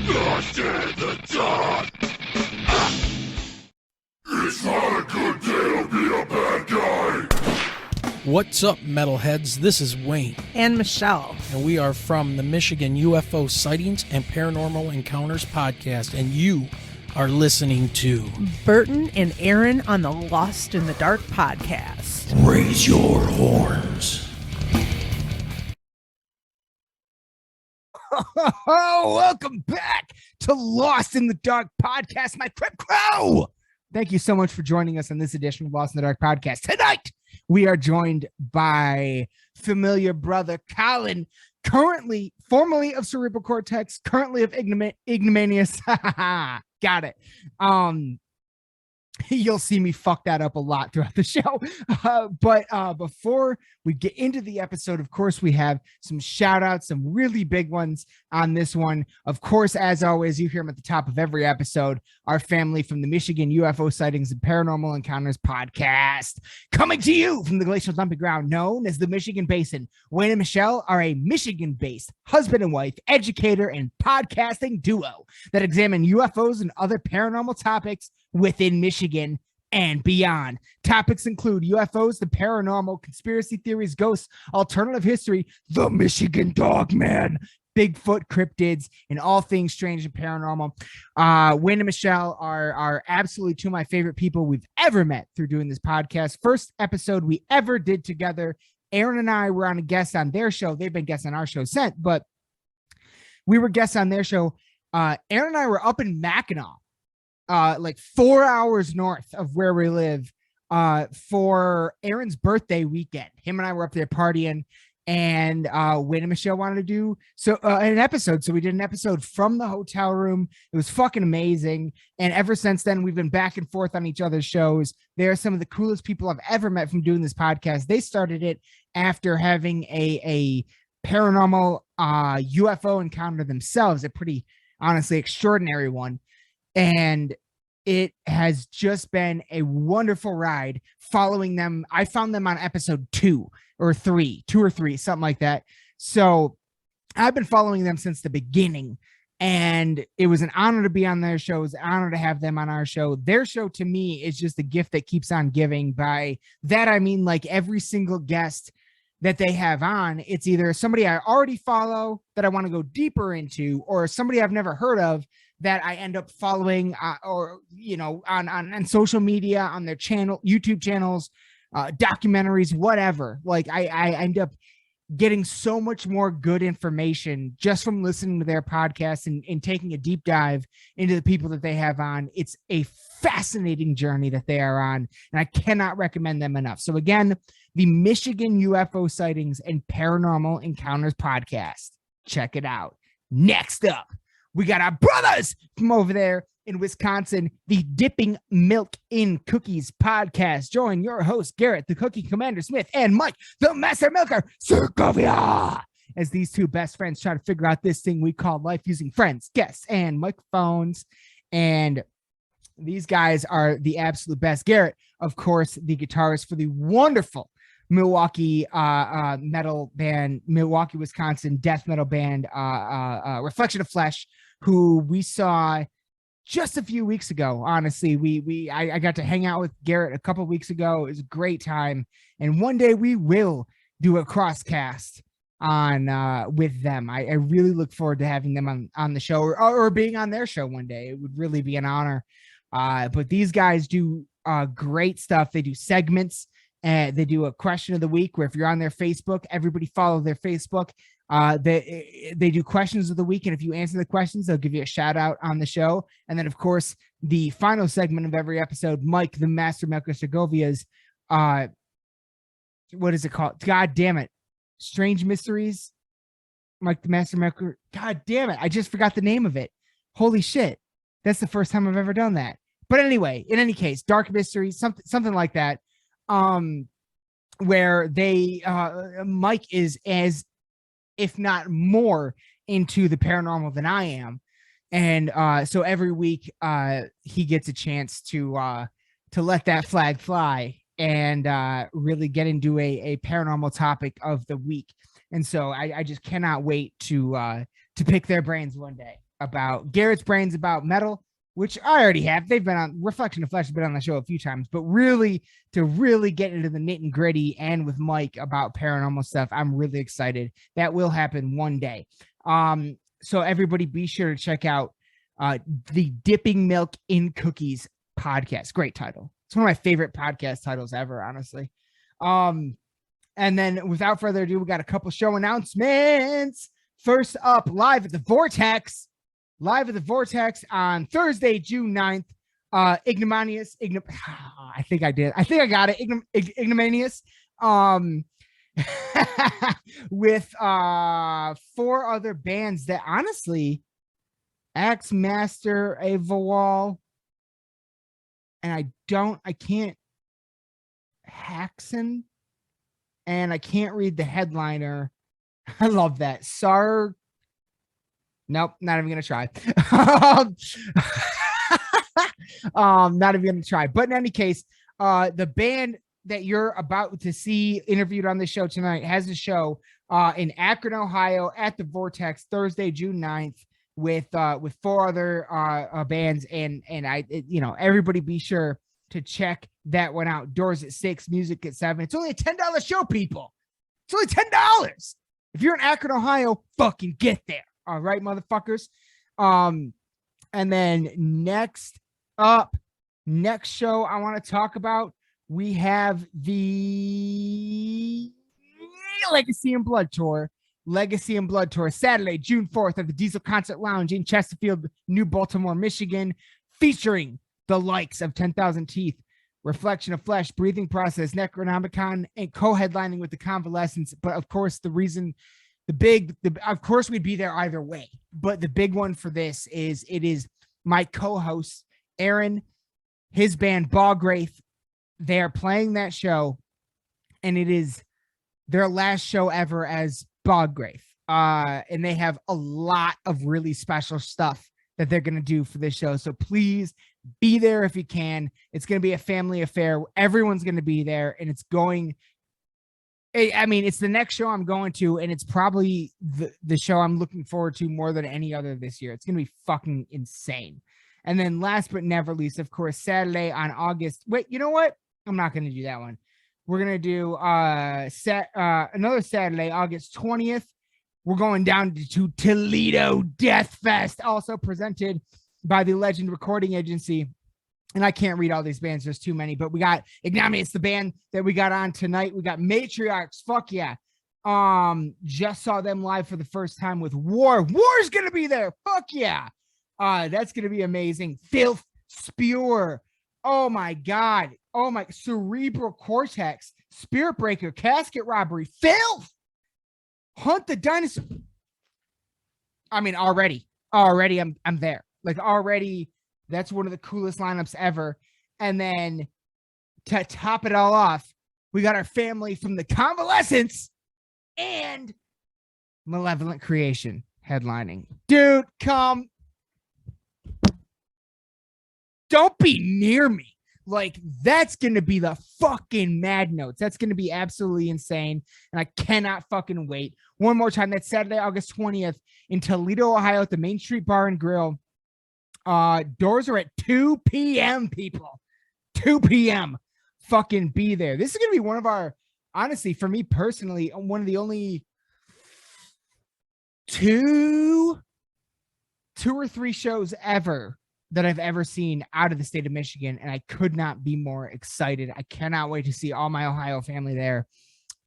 Lost in the dark. It's not a good day to be a bad guy. What's up, metalheads? This is Wayne. And Michelle. And we are from the Michigan UFO Sightings and Paranormal Encounters podcast. And you are listening to Burton and Aaron on the Lost in the Dark podcast. Raise your horns. Oh, welcome back to Lost in the Dark podcast, my Crip Crow. Thank you so much for joining us on this edition of Lost in the Dark podcast. Tonight, we are joined by familiar brother Colin, formerly of Cerebral Cortex, currently of Ignominious. Got it. You'll see me fuck that up a lot throughout the show. But before we get into the episode, of course, we have some shout outs, some really big ones on this one. Of course, as always, you hear them at the top of every episode. Our family from the Michigan UFO Sightings and Paranormal Encounters podcast, coming to you from the glacial dumping ground known as the Michigan Basin. Wayne and Michelle are a Michigan-based husband and wife, educator, and podcasting duo that examine UFOs and other paranormal topics within Michigan and beyond. Topics include UFOs, the paranormal, conspiracy theories, ghosts, alternative history, the Michigan Dogman, Bigfoot, cryptids, and all things strange and paranormal. Wayne and Michelle are absolutely two of my favorite people we've ever met through doing this podcast. First episode we ever did together, Aaron and I were on a guest on their show. They've been guests on our show since, but we were guests on their show. Aaron and I were up in Mackinac, like 4 hours north of where we live, for Aaron's birthday weekend. Him and I were up there partying, and Wayne and Michelle wanted to do an episode. So we did an episode from the hotel room. It was fucking amazing. And ever since then, we've been back and forth on each other's shows. They're some of the coolest people I've ever met from doing this podcast. They started it after having a paranormal UFO encounter themselves, a pretty honestly extraordinary one. And it has just been a wonderful ride following them. I found them on episode two or three, something like that. So I've been following them since the beginning, and it was an honor to be on their show. It was an honor to have them on our show. Their show to me is just a gift that keeps on giving. By that, I mean, like every single guest that they have on, it's either somebody I already follow that I want to go deeper into, or somebody I've never heard of that I end up following, or, you know, on social media, on their channel, YouTube channels, documentaries, whatever. Like I end up getting so much more good information just from listening to their podcast and taking a deep dive into the people that they have on. It's a fascinating journey that they are on, and I cannot recommend them enough. So again, the Michigan UFO Sightings and Paranormal Encounters podcast. Check it out. Next up, we got our brothers from over there in Wisconsin, the Dipping Milk in Cookies podcast. Join your host, Garrett, the Cookie Commander Smith, and Mike, the Master Milker Segovia, as these two best friends try to figure out this thing we call life using friends, guests, and microphones. And these guys are the absolute best. Garrett, of course, the guitarist for the wonderful Milwaukee metal band, Milwaukee, Wisconsin death metal band, Reflection of Flesh, who we saw just a few weeks ago. Honestly, I got to hang out with Garrett a couple of weeks ago. It was a great time, and one day we will do a crosscast on with them. I really look forward to having them on the show, or being on their show one day. It would really be an honor. But these guys do great stuff. They do segments. They do a question of the week where if you're on their Facebook, everybody follow their Facebook. They do questions of the week, and if you answer the questions, they'll give you a shout out on the show. And then, of course, the final segment of every episode, Mike, the Master Milker Segovia's, what is it called? God damn it. Strange Mysteries. Mike, the Master Milker. God damn it. I just forgot the name of it. Holy shit. That's the first time I've ever done that. But anyway, in any case, Dark Mysteries, something like that. Where they, Mike is as, if not more, into the paranormal than I am. And so every week he gets a chance to let that flag fly and really get into a paranormal topic of the week. And so I just cannot wait to to pick their brains one day about Garrett's brains about metal, which I already have. They've been on Reflection of Flesh, has been on the show a few times, but really to really get into the nit and gritty and with Mike about paranormal stuff, I'm really excited. That will happen one day. So everybody be sure to check out the Dipping Milk in Cookies podcast. Great title. It's one of my favorite podcast titles ever, honestly. And then without further ado, we got a couple show announcements. First up, live at the Vortex on Thursday, June 9th. Ignominious. I think I did. I think I got it. Ignominious. With 4 other bands that honestly, Axe Master, Avawal, and I can't Haxon, and I can't read the headliner. I love that. Nope, not even gonna try. Not even gonna try. But in any case, the band that you're about to see interviewed on the show tonight has a show in Akron, Ohio at the Vortex Thursday, June 9th with 4 other bands, and everybody be sure to check that one out. Doors at 6, music at 7. It's only a $10 show, people. It's only $10. If you're in Akron, Ohio, fucking get there. All right, motherfuckers. And then next show I want to talk about, we have the Legacy and Blood Tour. Saturday, June 4th at the Diesel Concert Lounge in Chesterfield, New Baltimore, Michigan, featuring the likes of 10,000 Teeth, Reflection of Flesh, Breathing Process, Necronomicon, and co-headlining with the Convalescents. But of course, of course we'd be there either way. But the big one for this is it is my co-host, Aaron, his band Bogwraith. They're playing that show, and it is their last show ever as Bogwraith. And they have a lot of really special stuff that they're going to do for this show. So please be there if you can. It's going to be a family affair. Everyone's going to be there, and it's the next show I'm going to, and it's probably the show I'm looking forward to more than any other this year. It's going to be fucking insane. And then last but never least, of course, Saturday on August. Wait, you know what? I'm not going to do that one. We're going to do another Saturday, August 20th. We're going down to Toledo Death Fest, also presented by the Legend Recording Agency. And I can't read all these bands. There's too many, but we got Ignominious, the band that we got on tonight. We got Matriarchs. Fuck yeah. Just saw them live for the first time with War. War's going to be there. Fuck yeah. That's going to be amazing. Filth, Spewer. Oh my God. Oh my, Cerebral Cortex, Spirit Breaker, Casket Robbery, Filth, Hunt the Dinosaur. I mean, already I'm there. Like already, that's one of the coolest lineups ever. And then to top it all off, we got our family from the Convalescents and Malevolent Creation headlining. Dude, come. Don't be near me. Like, that's going to be the fucking mad notes. That's going to be absolutely insane. And I cannot fucking wait. One more time. That's Saturday, August 20th in Toledo, Ohio at the Main Street Bar and Grill. Doors are at 2 p.m., people. 2 p.m. Fucking be there. This is going to be one of our, honestly, for me personally, one of the only two or three shows ever that I've ever seen out of the state of Michigan, and I could not be more excited. I cannot wait to see all my Ohio family there.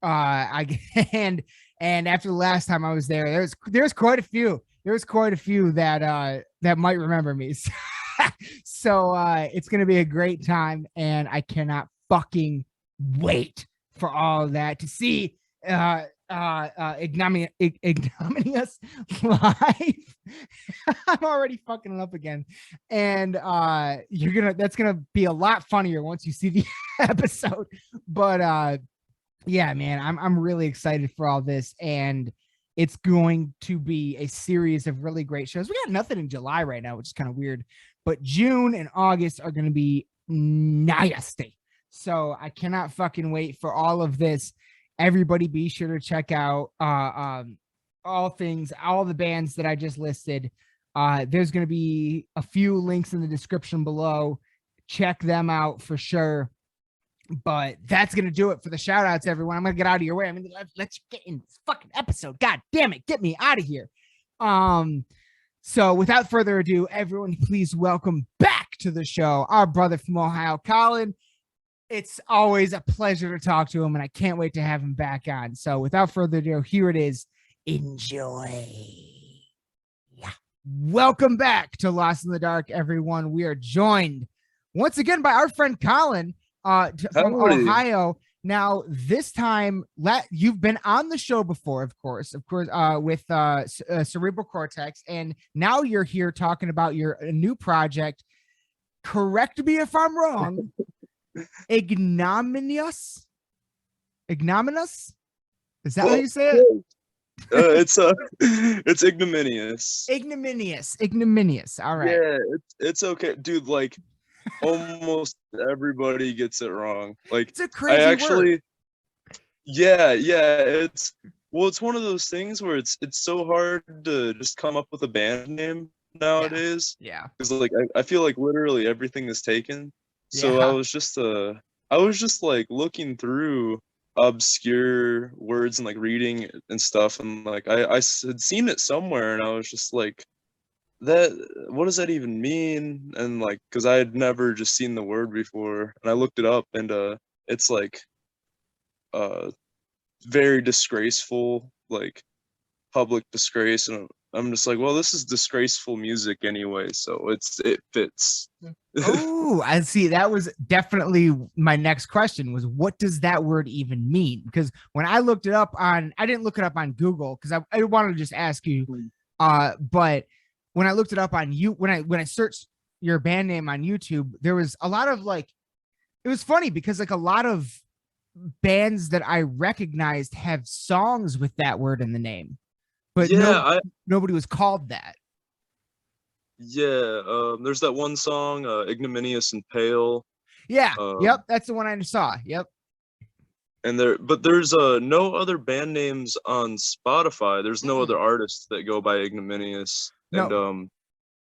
And after the last time I was there, there's quite a few. There's quite a few that might remember me. So it's gonna be a great time, and I cannot fucking wait for all of that to see Ignominious live. I'm already fucking it up again, and that's gonna be a lot funnier once you see the episode. But yeah, man, I'm really excited for all this, and it's going to be a series of really great shows. We got nothing in July right now, which is kind of weird, but June and August are going to be nasty. So I cannot fucking wait for all of this. Everybody be sure to check out all the bands that I just listed. There's going to be a few links in the description below. Check them out for sure. But that's going to do it for the shout outs, everyone. I'm going to get out of your way. I mean, let's get in this fucking episode. God damn it. Get me out of here. So without further ado, everyone, please welcome back to the show our brother from Ohio, Colin. It's always a pleasure to talk to him, and I can't wait to have him back on. So without further ado, here it is. Enjoy. Yeah. Welcome back to Lost in the Dark, everyone. We are joined once again by our friend Colin from Ohio. Now, this time, you've been on the show before, of course, with Cerebral Cortex, and now you're here talking about your new project. Correct me if I'm wrong. Ignominious? Is that how you say it? It's ignominious. Ignominious. All right. Yeah, it's okay, dude. Like, almost everybody gets it wrong. Like, It's a crazy word. Yeah. It's one of those things where it's so hard to just come up with a band name nowadays. Yeah. Because like I feel like literally everything is taken. So Yeah. I was just like looking through obscure words and like reading and stuff, and like I had seen it somewhere, and I was just like, that, what does that even mean? And like, because I had never just seen the word before, and I looked it up, and it's like very disgraceful, like public disgrace, and I'm just like, well, this is disgraceful music anyway, so it fits. Oh, I see. That was definitely my next question, was what does that word even mean? Because when I looked it up I didn't look it up on Google because I wanted to just ask you. But when I looked it up on when I searched your band name on YouTube, there was a lot of like, it was funny because like a lot of bands that I recognized have songs with that word in the name, but nobody was called that. Yeah, there's that one song, Ignominious and Pale. Yeah, yep, that's the one I saw. Yep. And there's no other band names on Spotify. There's no other artists that go by Ignominious. No. And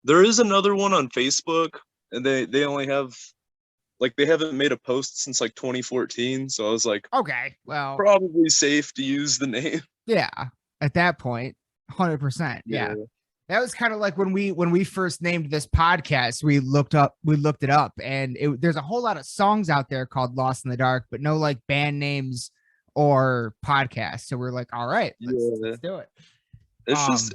there is another one on Facebook, and they only have, like, they haven't made a post since like 2014. So I was like, okay, well, probably safe to use the name. Yeah, at that point, 100%. Yeah. That was kind of like when we first named this podcast, we looked it up, and there's a whole lot of songs out there called Lost in the Dark, but no like band names or podcasts. So we're like, all right, let's do it. It's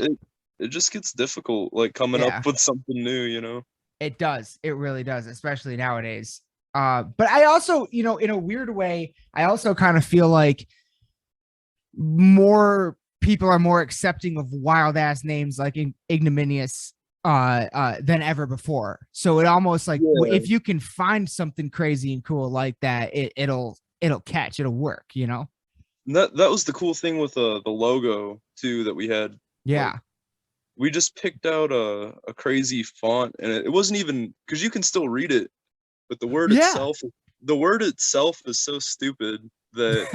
it just gets difficult, like coming up with something new, you know? It does. It really does, especially nowadays. But I also, in a weird way, I also kind of feel like more people are more accepting of wild ass names like Ignominious than ever before. So it almost like if you can find something crazy and cool like that, it'll catch, it'll work, And that was the cool thing with the logo too that we had. Yeah. Like, we just picked out a crazy font, and it wasn't even, because you can still read it, but the word itself is so stupid that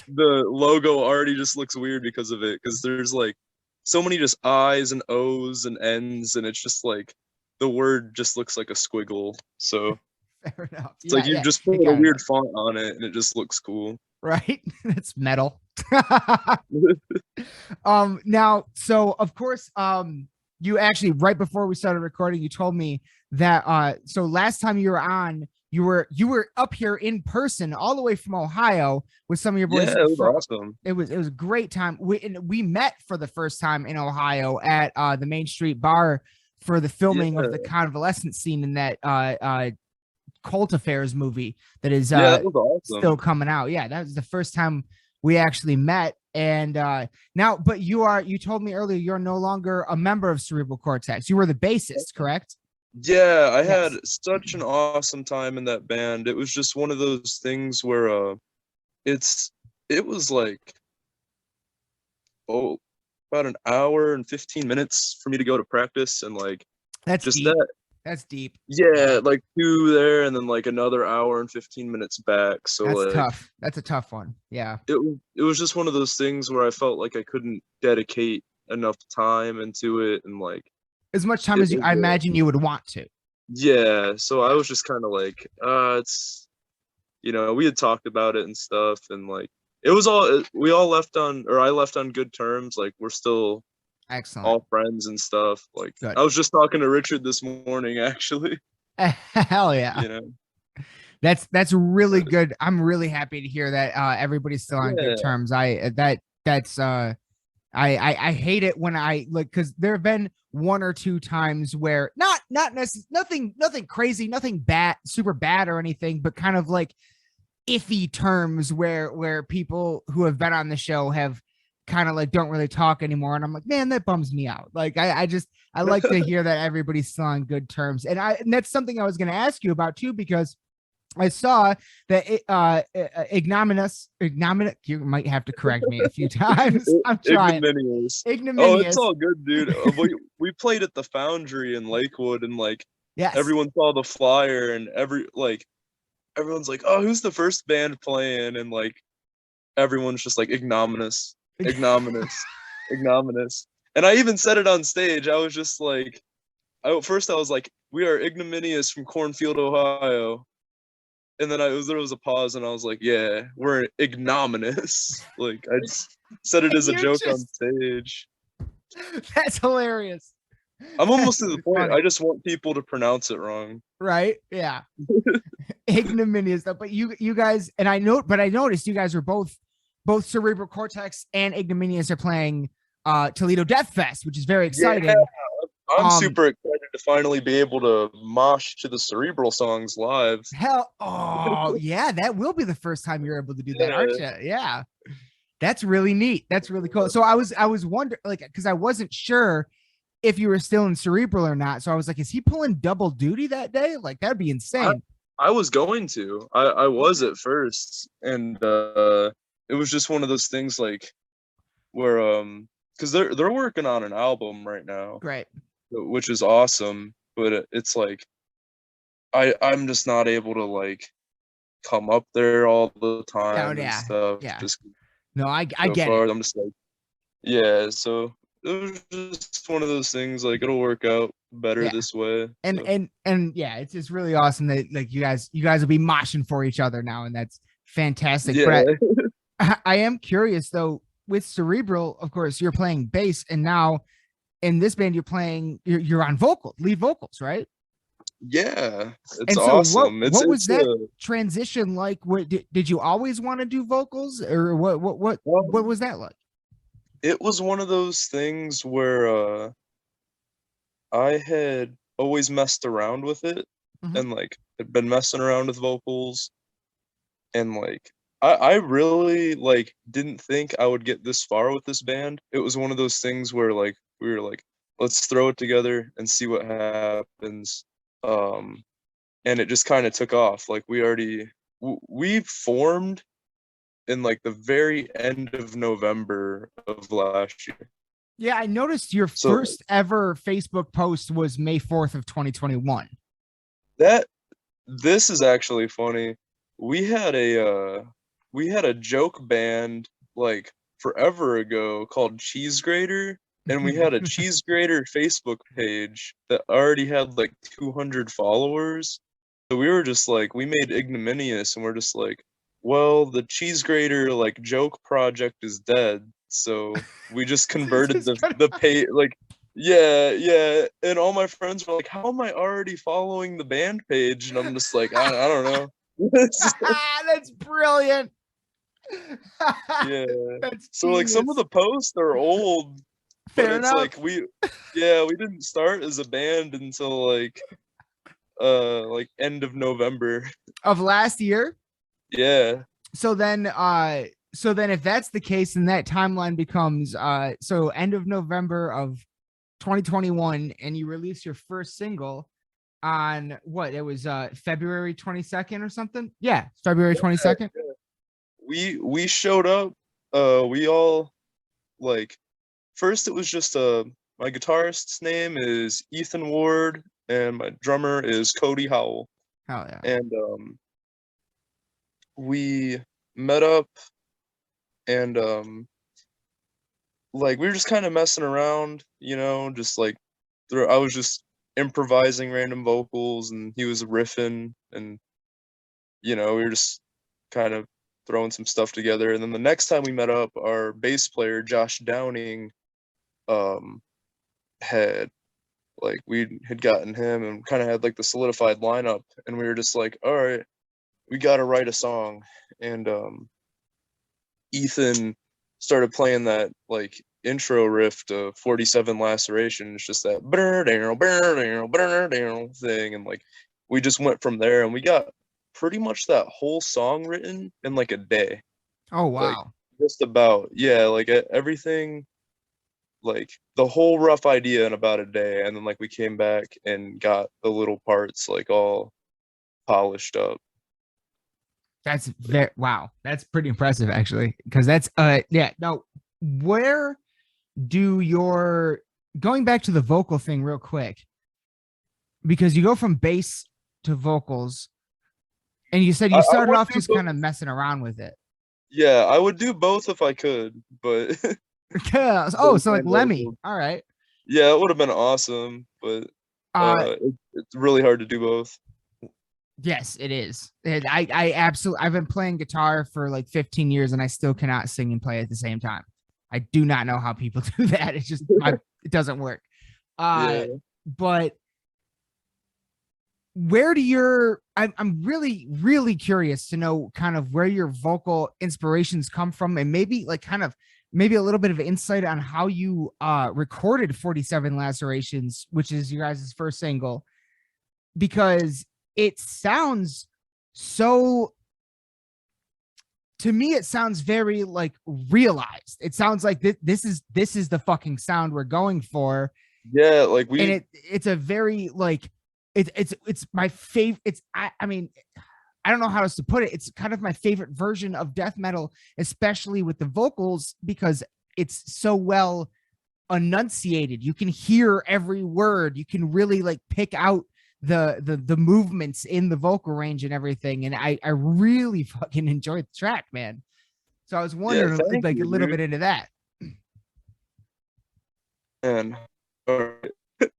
the logo already just looks weird because of it, because there's like so many just I's and O's and N's, and it's just like the word just looks like a squiggle. So fair enough. It's like you just put a weird font on it and it just looks cool. Right? It's metal. Now, so of course, you actually, right before we started recording, you told me that so last time you were on, you were up here in person all the way from Ohio with some of your boys. Yeah, it was awesome. It was a great time. We met for the first time in Ohio at the Main Street Bar for the filming of the convalescent scene in that Cult Affairs movie that is that was awesome. Still coming out. Yeah, that was the first time we actually met. And now, but you told me earlier you're no longer a member of Cerebral Cortex. You were the bassist, correct? Yeah, I had such an awesome time in that band. It was just one of those things where it was like about an hour and 15 minutes for me to go to practice, and like that's just deep. That's deep. Yeah, like 2 there and then like another hour and 15 minutes back. So that's like, tough. That's a tough one. Yeah. It was just one of those things where I felt like I couldn't dedicate enough time into it, and like As much time it as I was, imagine you would want to. yeah. So I was just kind of like, it's, we had talked about it and stuff, and like it was all, we all left on, or I left on good terms. Like we're still Excellent. all friends and stuff. Like Good. I was just talking to Richard this morning, actually. Hell yeah. You know. That's really good. I'm really happy to hear that everybody's still on good Yeah. terms. I hate it when I like, because there have been one or two times where not necessarily nothing crazy, nothing bad, super bad or anything, but kind of like iffy terms where people who have been on the show have kind of like don't really talk anymore, and I'm like, man, that bums me out. Like I like to hear that everybody's still on good terms, and that's something I was going to ask you about too, because I saw that ignominious. You might have to correct me a few times. I'm trying. Ignominious. Oh, Ignominious. it's all good, dude. We played at the Foundry in Lakewood, and like Yes. everyone saw the flyer, and everyone's like, "Oh, who's the first band playing?" And like everyone's just like ignominious, ignominious, ignominious. And I even said it on stage. I was just like, first I was like, "We are ignominious from Cornfield, Ohio." And then there was a pause, and I was like, "Yeah, we're ignominious." Like I just said it as a joke on stage. That's hilarious. I'm almost to the point. Funny. I just want people to pronounce it wrong. Right? Yeah. Ignominious stuff. But you guys, and I noticed you guys were both Cerebral Cortex and Ignominious are playing Toledo Death Fest, which is very exciting. Yeah, I'm super excited to finally be able to mosh to the Cerebral songs live. Oh yeah, that will be the first time you're able to do that, aren't you? Yeah. That's really neat. That's really cool. So I was wondering, like, because I wasn't sure if you were still in Cerebral or not. So I was like, is he pulling double duty that day? Like, that'd be insane. I was going to. I was at first, and it was just one of those things like where because they're working on an album right now. Great. Which is awesome, but it's like I'm just not able to like come up there all the time and stuff. Yeah. Just no, I so get far, it. I'm just like, yeah. So it was just one of those things. Like it'll work out better this way. And so. and yeah, it's just really awesome that like you guys will be moshing for each other now, and that's fantastic. Yeah. But I am curious though, with Cerebral, of course, you're playing bass, and now in this band you're on lead vocals, right? Yeah, it's and so awesome. What was that transition like? What did you always want to do vocals, or what was that like? It was one of those things where I had always messed around with it, and like had been messing around with vocals, and like I really like didn't think I would get this far with this band. It was one of those things where like we were like, let's throw it together and see what happens. And it just kind of took off. Like we formed in like the very end of November of last year. Yeah, I noticed your first ever Facebook post was May 4th of 2021. This is actually funny. We had a joke band like forever ago called Cheese Grater, and we had a Cheese Grater Facebook page that already had like 200 followers. So we were just like, we made Ignominious, and we're just like, well, the Cheese Grater like joke project is dead, so we just converted the page. Like, yeah, and all my friends were like, how am I already following the band page? And I'm just like, I don't know. That's brilliant. Yeah. That's so like some of the posts are old. Fair enough. Like we didn't start as a band until like end of November of last year. Yeah. So then if that's the case, then that timeline becomes so end of November of 2021, and you release your first single on what? It was February 22nd or something. Yeah, February 22nd. Yeah. We showed up. We all like first it was just my guitarist's name is Ethan Ward, and my drummer is Cody Howell. Hell yeah. And we met up, and like we were just kind of messing around, just like I was just improvising random vocals and he was riffing, and we were just kind of throwing some stuff together. And then the next time we met up, our bass player Josh Downing um had we had gotten him and kind of had like the solidified lineup, and we were just like, all right, we got to write a song. And Ethan started playing that like intro riff to 47 Laceration. It's just that thing, and like we just went from there, and we got pretty much that whole song written in like a day. Oh Like wow. just about, yeah, like everything, like the whole rough idea in about a day. And then like we came back and got the little parts like all polished up. That's very wow. That's pretty impressive actually. Because that's yeah, no, where do your going back to the vocal thing real quick, because you go from bass to vocals, and you said I you started would off do just both. kind of messing around with it. Yeah, I would do both if I could, but Oh, so like and Lemmy. vocals. All right. Yeah, it would have been awesome, but Uh it's really hard to do both. yes, it is. I absolutely I've been playing guitar for like 15 years and I still cannot sing and play at the same time. I do not know how people do that. It's just it doesn't work. Yeah. But where do your I'm really curious to know kind of where your vocal inspirations come from, and maybe like kind of maybe a little bit of insight on how you recorded 47 Lacerations, which is your guys' first single, because it sounds so, to me it sounds very like realized. It sounds like this is the fucking sound we're going for. Yeah, like And it's a very like it's my favorite. It's I mean, I don't know how else to put it. It's kind of my favorite version of death metal, especially with the vocals, because it's so well enunciated. You can hear every word. You can really like pick out the movements in the vocal range and everything. And I really fucking enjoyed the track, man. So I was yeah, wondering thank like a you, little dude. bit into that. And all right.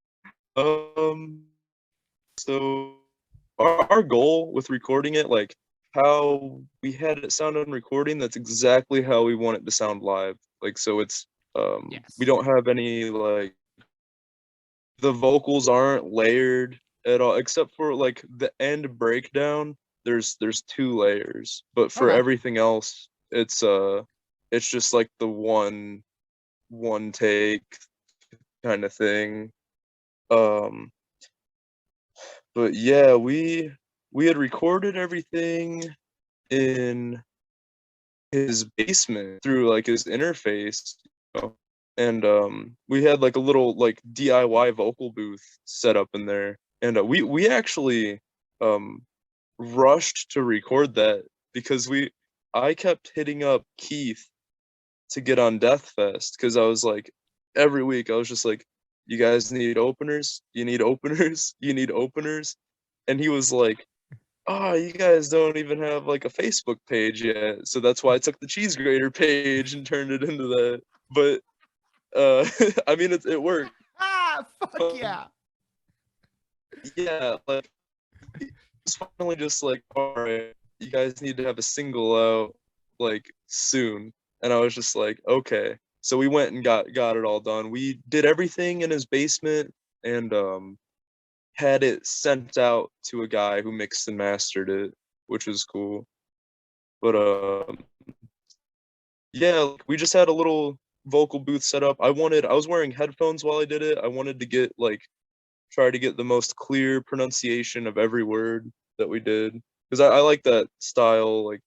Um so our goal with recording it, like how we had it sound on recording, that's exactly how we want it to sound live. Like so it's we Yes. don't have any like the vocals aren't layered at all, except for like the end breakdown. There's two layers, but for Okay. everything else, it's just like the one take kind of thing. Um, but yeah, we had recorded everything in his basement through like his interface, and we had like a little like DIY vocal booth set up in there, and we actually um rushed to record that because I kept hitting up Keith to get on Death Fest, because I was like, every week I was just like, you guys need openers, you need openers, you need openers. And he was like, oh, you guys don't even have like a Facebook page yet. So that's why I took the cheese grater page and turned it into that. But I mean it worked. Fuck Um, yeah. yeah, like it's finally just like, all right, you guys need to have a single out like soon. And I was just like, okay. So we went and got it all done. We did everything in his basement, and had it sent out to a guy who mixed and mastered it, which was cool. But yeah, like, we just had a little vocal booth set up. I was wearing headphones while I did it. I wanted to get like try to get the most clear pronunciation of every word that we did, because I like that style. Like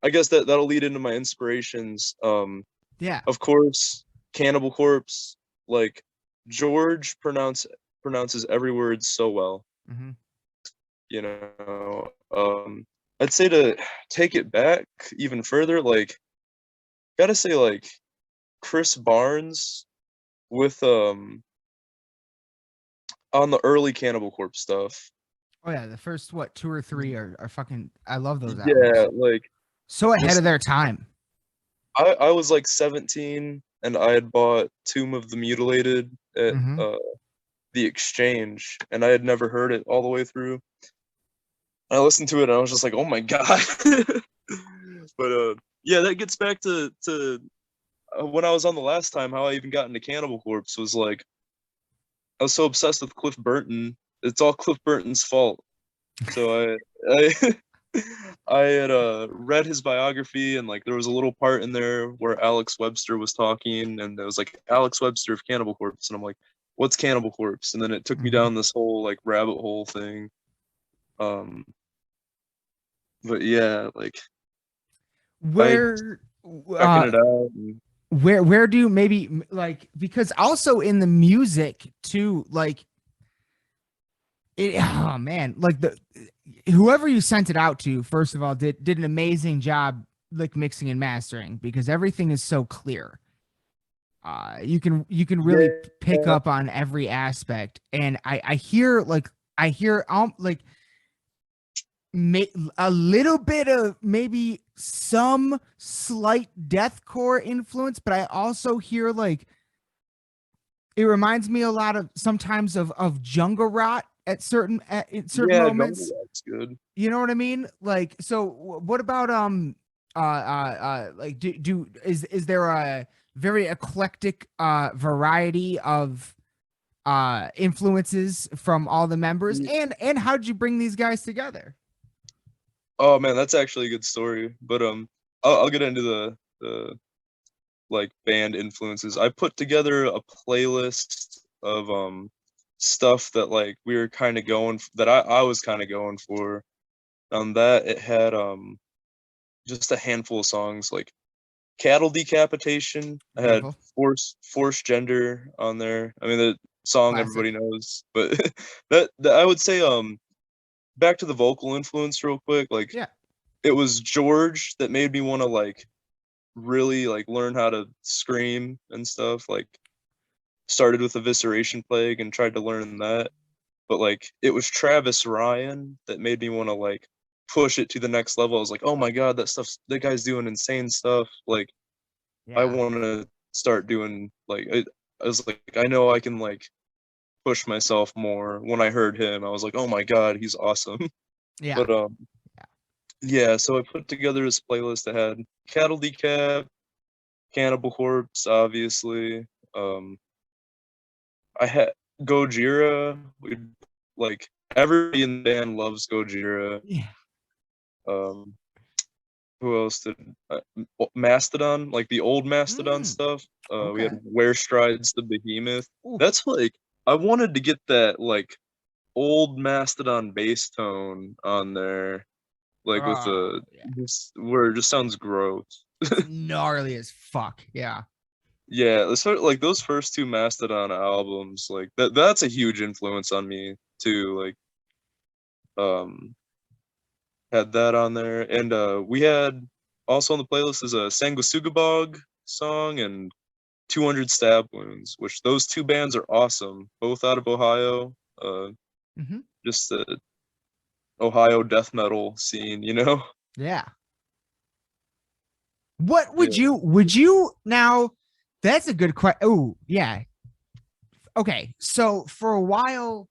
I guess that'll lead into my inspirations. Yeah. Of course, Cannibal Corpse. Like George pronounces every word so well. Mm-hmm. You know, I'd say to take it back even further, like gotta say like Chris Barnes with on the early Cannibal Corpse stuff. Oh yeah, the first what two or three are fucking. I love those Yeah, albums. like So ahead just of their time. I was like 17 and I had bought Tomb of the Mutilated at Mhm. the Exchange, and I had never heard it all the way through. I listened to it and I was just like, oh my god. But yeah, that gets back to when I was on the last time, how I even got into Cannibal Corpse was like I was so obsessed with Cliff Burton. It's all Cliff Burton's fault. So I I had read his biography, and like there was a little part in there where Alex Webster was talking, and it was like Alex Webster of Cannibal Corpse, and I'm like, what's Cannibal Corpse? And then it took me Mhm. down this whole like rabbit hole thing. But yeah, like I Where checking uh it out. And, where do you maybe like, because also in the music too, like it, oh man, like the whoever you sent it out to, first of all, did an amazing job like mixing and mastering, because everything is so clear. You can really pick yeah, up on every aspect, and I hear like like a little bit of maybe some slight deathcore influence, but I also hear like it reminds me a lot of sometimes of Jungle Rot in certain yeah, Jungle moments. Rot's good. You know what I mean? Like, so what about like is there a very eclectic variety of influences from all the members, and how did you bring these guys together? Oh man, that's actually a good story. But I'll get into the like band influences. I put together a playlist of stuff that like we were kind of going that I was kind of going for. On that it had just a handful of songs like Cattle Decapitation. I had Beautiful. Force Gender on there. I mean the song Classic. everybody knows, but that I would say back to the vocal influence real quick, like Yeah. it was George that made me want to like really like learn how to scream and stuff. Like started with Evisceration Plague and tried to learn that. But like it was Travis Ryan that made me want to like push it to the next level. I was like, oh my god, that guy's doing insane stuff. Like I Yeah. want to start doing like I was like I know I can like push myself more. When I heard him, I was like, oh my god, he's awesome. Yeah. But yeah, so I put together this playlist that had Cattle Decap, Cannibal Corpse, obviously. Um, I had Gojira. We like everybody in the band loves Gojira. Yeah. Um, who else did Mastodon? Like the old Mastodon Mm, stuff. We had okay. Where Strides the Behemoth. Ooh. That's like I wanted to get that like old Mastodon bass tone on there, like with Oh, the yeah. where it just sounds gross. It's gnarly as fuck. Yeah. Yeah, like those first two Mastodon albums, like that's a huge influence on me too. Like um had that on there. And we had also on the playlist is a Sanguisugabog song and 200 Stab Wounds, which those two bands are awesome, both out of Ohio. Uh Hmm. just the Ohio death metal scene, you know? Yeah. What Yeah. would you now? That's a good question. Oh, yeah. Okay. So for a while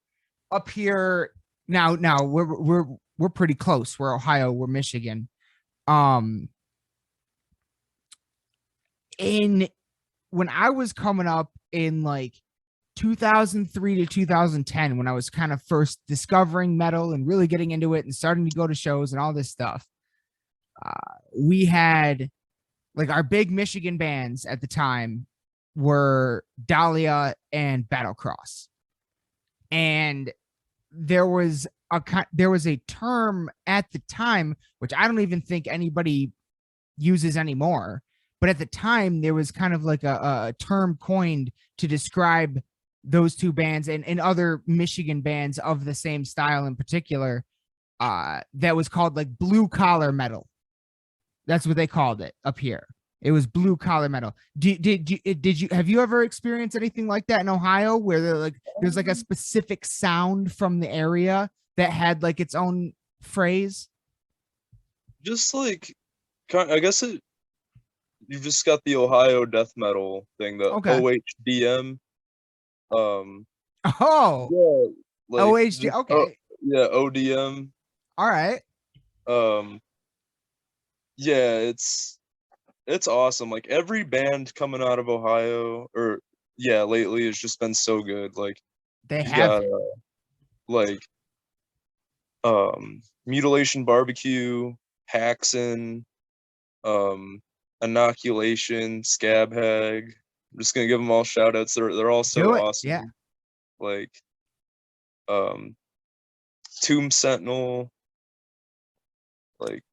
up here now we're pretty close. We're Ohio, we're Michigan. Um in when I was coming up in like 2003 to 2010, when I was kind of first discovering metal and really getting into it and starting to go to shows and all this stuff, we had like our big Michigan bands at the time were Dahlia and Battlecross. And there was a term at the time which I don't even think anybody uses anymore, but at the time there was kind of like a term coined to describe those two bands and other Michigan bands of the same style in particular, that was called like blue collar metal. That's what they called it up here. It was blue collar metal. Did you have you ever experienced anything like that in Ohio, where there's like a specific sound from the area that had like its own phrase? Just like I guess it you've just got the Ohio death metal thing, the Okay. OHDM. Oh, Yeah, like OHD. just, Okay. yeah, ODM. All right. Um, yeah, it's awesome. Like every band coming out of Ohio, or yeah, lately has just been so good. Like They you have. got like Mutilation Barbecue, Paxson, um, Inoculation, Scab Hag. I'm just gonna give them all shout outs. They're all so Do it. awesome. Yeah. Like Tomb Sentinel, like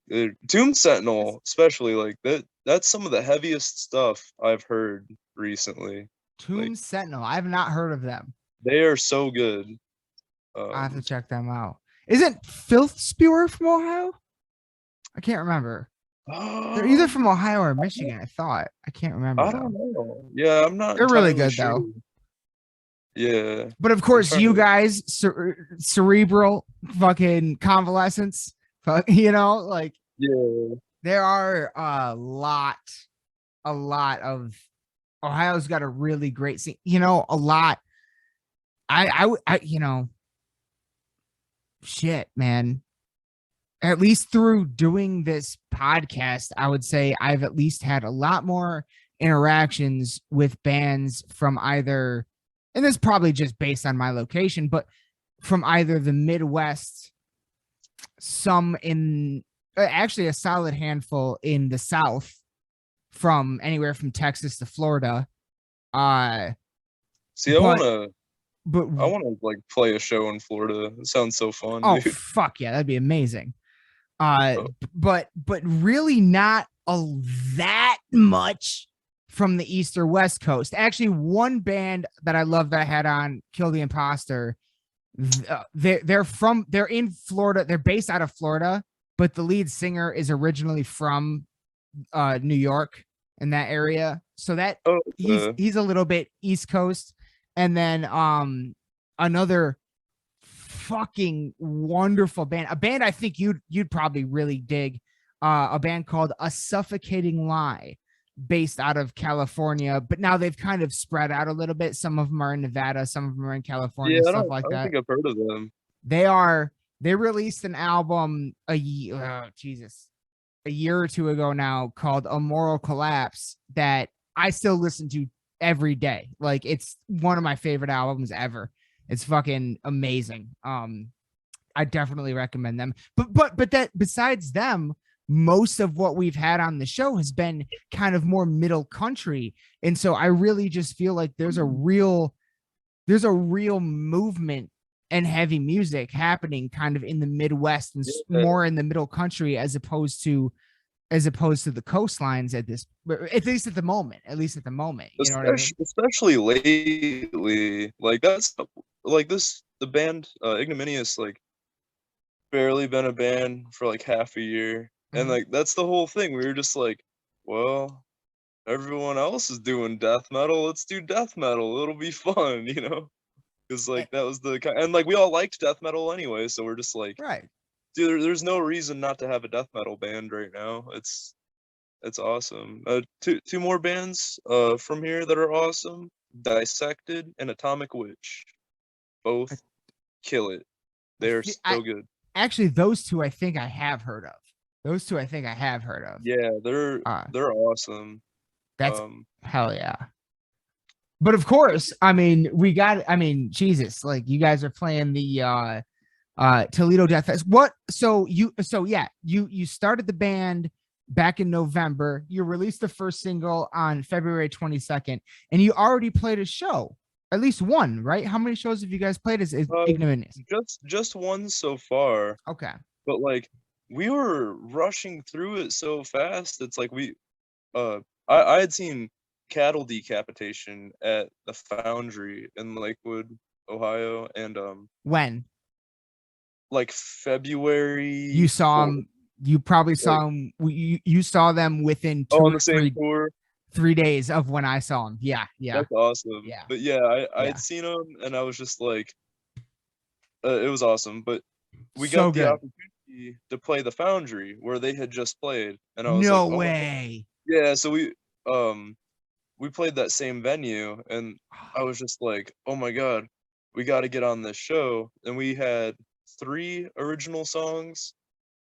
Tomb Sentinel, especially like that's some of the heaviest stuff I've heard recently. Tomb Like Sentinel. I have not heard of them. they are so good. I have to check them out. Isn't Filth Spewer from Ohio? I can't remember. They're either from Ohio or Michigan. I thought. I can't remember. I don't know. Yeah, I'm not. They're really entirely good sure. though. Yeah, But of course, you guys, cerebral fucking convalescence. You know, like yeah, there are a lot of Ohio's got a really great scene. You know, a lot. I you know, shit, man. At least through doing this podcast, I would say I've at least had a lot more interactions with bands from either, and this is probably just based on my location, but from either the Midwest, some in actually a solid handful in the South, from anywhere from Texas to Florida. See, I But wanna like play a show in Florida. It sounds so fun, oh dude. fuck yeah, that'd be amazing. Oh. But really not that much from the East or West Coast. Actually, one band that I love that I had on, Kill the Imposter, they're in Florida. They're based out of Florida, but the lead singer is originally from New York in that area. So that he's a little bit East Coast. And then another fucking wonderful band, a band I think you'd probably really dig, a band called A Suffocating Lie, based out of California, but now they've kind of spread out a little bit. Some of them are in Nevada, some of them are in California, Yeah, I stuff don't, like I don't that. think I've heard of them. They released an album a year or two ago now called A Moral Collapse that I still listen to every day. Like it's one of my favorite albums ever. It's fucking amazing. I definitely recommend them. But that besides them, most of what we've had on the show has been kind of more middle country. And so I really just feel like there's a real movement and heavy music happening kind of in the Midwest and more in the middle country as opposed to the coastlines at least at the moment. You know what I mean? Especially lately, like that's like the band Ignominious, like barely been a band for like half a year, and like that's the whole thing. We were just like, well, everyone else is doing death metal, let's do death metal, it'll be fun, you know, because like that was the kind, and like we all liked death metal anyway, so we're just like, right, dude, there's no reason not to have a death metal band right now. It's awesome. Two more bands from here that are awesome: Dissected and Atomic Witch. Both kill it. They're so good. Actually, those two I think I have heard of. Yeah, they're awesome. That's hell yeah. But of course, I mean, Jesus, like you guys are playing the Toledo Death Fest. You started the band back in November. You released the first single on February 22nd, and you already played a show, at least one, right? How many shows have you guys played as Ignominious? Just one so far. Okay. But like we were rushing through it so fast. It's like I had seen cattle decapitation at the Foundry in Lakewood, Ohio, and when? Like February. You saw them. You probably saw them. You saw them within on the same tour. 3 days of when I saw them. Yeah. That's awesome. Yeah. But yeah, I had seen them, and I was just like, it was awesome. But we got the opportunity to play the Foundry where they had just played, and I was like, no way. Yeah, so we played that same venue, and I was just like, oh my god, we got to get on this show. And we had 3 original songs,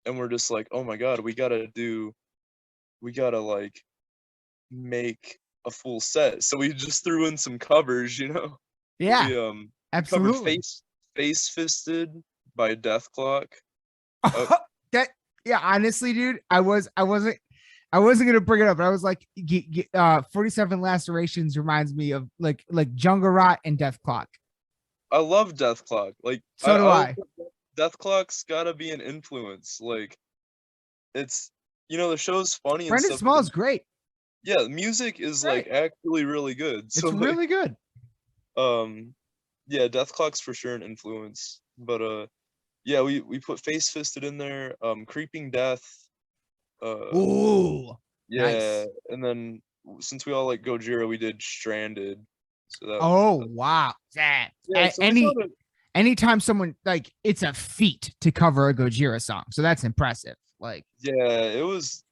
and we're just like, oh my god, we gotta like make a full set. So we just threw in some covers, you know. Yeah, We covered absolutely. Face Fisted by Death Clock. That yeah, honestly, dude, I wasn't gonna bring it up, but I was like, 47 Lacerations reminds me of like Jungle Rot and Death Clock. I love Death Clock. Like So do I'll I. Death Clock's gotta be an influence. Like it's the show's funny and Brendan stuff. But Small's great. yeah, the music is like Great. actually really good. It's So like really good. yeah, Death Clock's for sure an influence. But yeah, we put Face Fisted in there, Creeping Death, uh Ooh, yeah, nice. and then since we all like Gojira, we did Stranded. So Oh wow, that yeah, so we thought it, anytime someone like it's a feat to cover a Gojira song, so that's impressive. Like, yeah, it was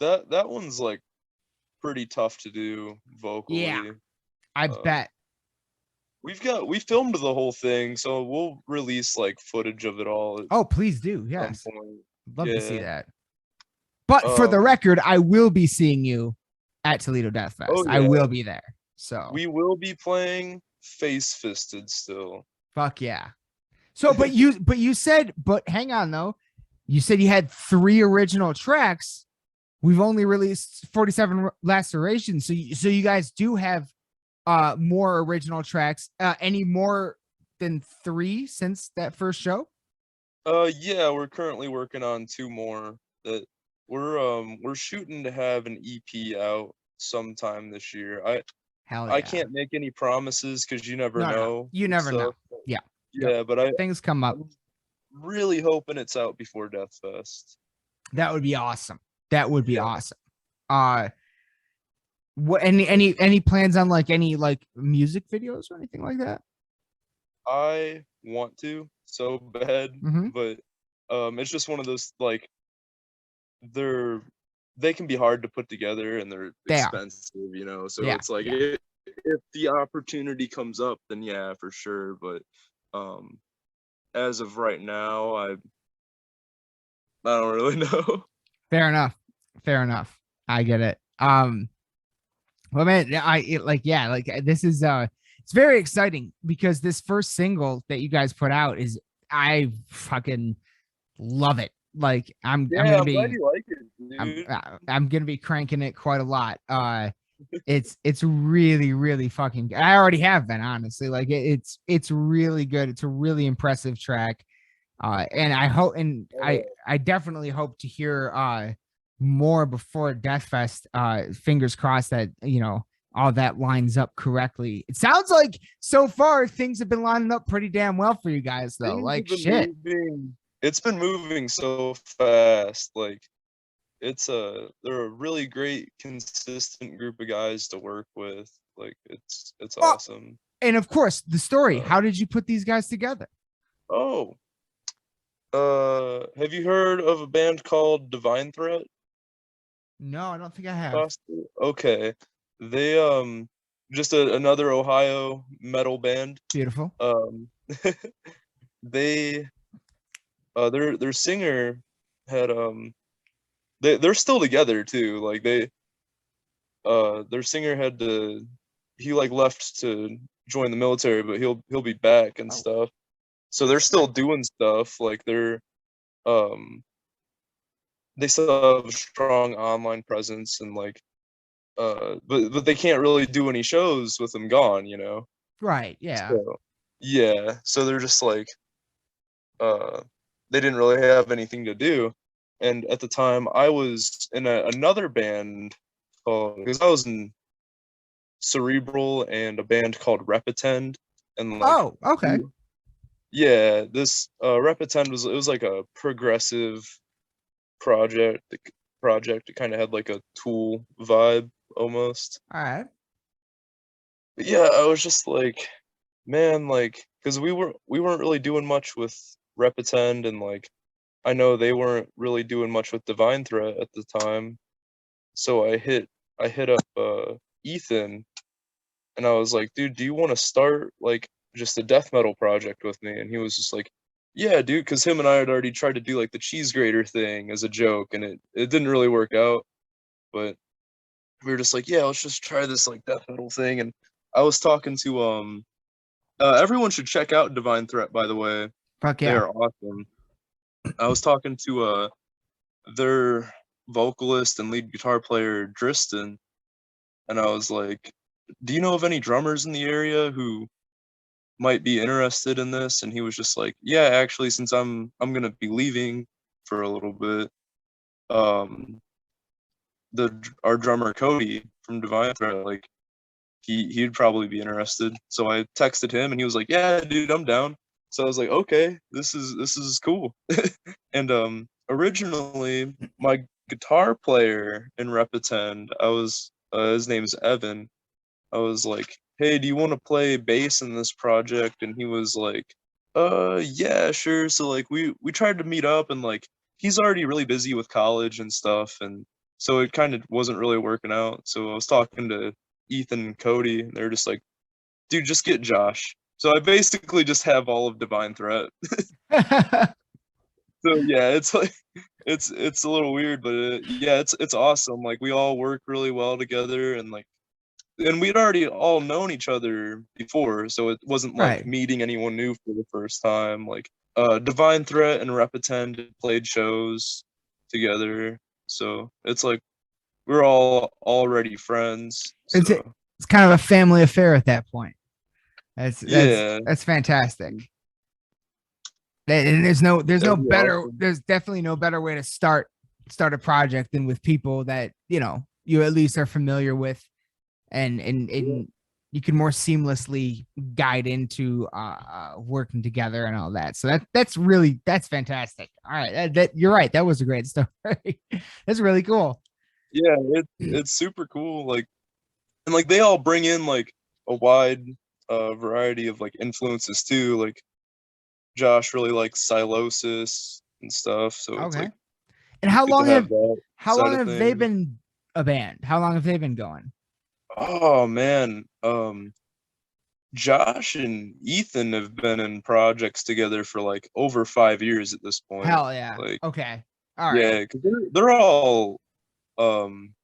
that one's like pretty tough to do yeah, vocally. I Um, bet. we filmed the whole thing, so we'll release like footage of it all at Oh, please do. some Yes, point. love to see Yeah. that. But for the Um. record, I will be seeing you at Toledo Death Oh Fest. I yeah. will be there. So We will be playing Face Fisted still. fuck yeah. So, but hang on though. You said you had 3 original tracks. We've only released 47 Lacerations. So you guys do have more original tracks. Any more than 3 since that first show? Yeah, we're currently working on 2 more that we're shooting to have an EP out sometime this year. Hell I yeah. can't make any promises because you never No. know. You and never know. stuff. Yeah. Yeah, but Things come up. I'm really hoping it's out before Death Fest. That would be awesome. That would be Yeah. awesome. What any plans on like any like music videos or anything like that? I want to so bad, Mhm. but it's just one of those like they can be hard to put together and they're They are. expensive, you know. So Yeah, it's like yeah. if the opportunity comes up, then yeah, for sure. But as of right now, I don't really know. Fair enough. Fair enough. I get it. Well, man, this is it's very exciting because this first single that you guys put out is I fucking love it. Like I'm Yeah, gonna I'm glad be you like it, dude. I'm gonna be cranking it quite a lot. It's really really fucking. I already have been honestly. Like it's really good. It's a really impressive track. And I hope and I definitely hope to hear more before Death Fest. Fingers crossed that all that lines up correctly. It sounds like so far things have been lining up pretty damn well for you guys though. Things Like have been shit. moving. It's been moving so fast. Like they're a really great, consistent group of guys to work with. Like it's Oh, awesome. and of course the story. Uh, How did you put these guys together? oh, have you heard of a band called Divine Threat? No, I don't think I have. Possibly. Okay, they just another Ohio metal band. Beautiful. They their singer had they're still together too. Like their singer had to he like left to join the military, but he'll be back and stuff. So they're still doing stuff. Like they still have a strong online presence and like but they can't really do any shows with them gone, you know. Right. Yeah. So yeah, so they're just like they didn't really have anything to do. And at the time I was in another band because I was in Cerebral and a band called Repetend. And like Oh, okay. yeah, this Repetend was like a progressive project. It kind of had like a Tool vibe almost. All right. But yeah, I was just like, man, like, because we weren't really doing much with Repetend, and like, I know they weren't really doing much with Divine Threat at the time, so I hit I hit up Ethan, and I was like, dude, do you want to start like just a death metal project with me? And he was just like, yeah, dude, because him and I had already tried to do like the cheese grater thing as a joke, and it didn't really work out. But we were just like, yeah, let's just try this like death metal thing. And I was talking to everyone should check out Divine Threat, by the way. Fuck They yeah. are awesome. I was talking to their vocalist and lead guitar player Dristan, and I was like, do you know of any drummers in the area who might be interested in this? And he was just like, yeah, actually, since I'm gonna be leaving for a little bit, our drummer Cody from Divine Threat, like he'd probably be interested. So I texted him and he was like, yeah, dude, I'm down. So I was like, okay, this is cool. And originally my guitar player in Repetend, I was his name's Evan. I was like, hey, do you want to play bass in this project? And he was like, yeah, sure. So like we tried to meet up, and like he's already really busy with college and stuff, and so it kind of wasn't really working out. So I was talking to Ethan and Cody, and they're just like, dude, just get Josh. So I basically just have all of Divine Threat. So yeah, it's like it's a little weird, but yeah, it's awesome. Like we all work really well together, and like, and we'd already all known each other before, so it wasn't like Right. meeting anyone new for the first time. Like Divine Threat and Repetend played shows together, so it's like we're all already friends. It's So it's kind of a family affair at that point. yeah, That's fantastic. And there's no that'd be better awesome. there's definitely no better way to start a project than with people that you at least are familiar with, and you can more seamlessly guide into working together and all that. So that's fantastic. All right, that you're right. That was a great story. That's really cool. Yeah, it's super cool. Like, and like they all bring in like a wide variety of like influences too. Like Josh really likes Silosis and stuff, so it's Okay. like And good to have that how side long of have they things. been a band? How long have they been going? Oh man, Josh and Ethan have been in projects together for like over 5 years at this point. Hell yeah. Like, Okay. All right. yeah, because they're all um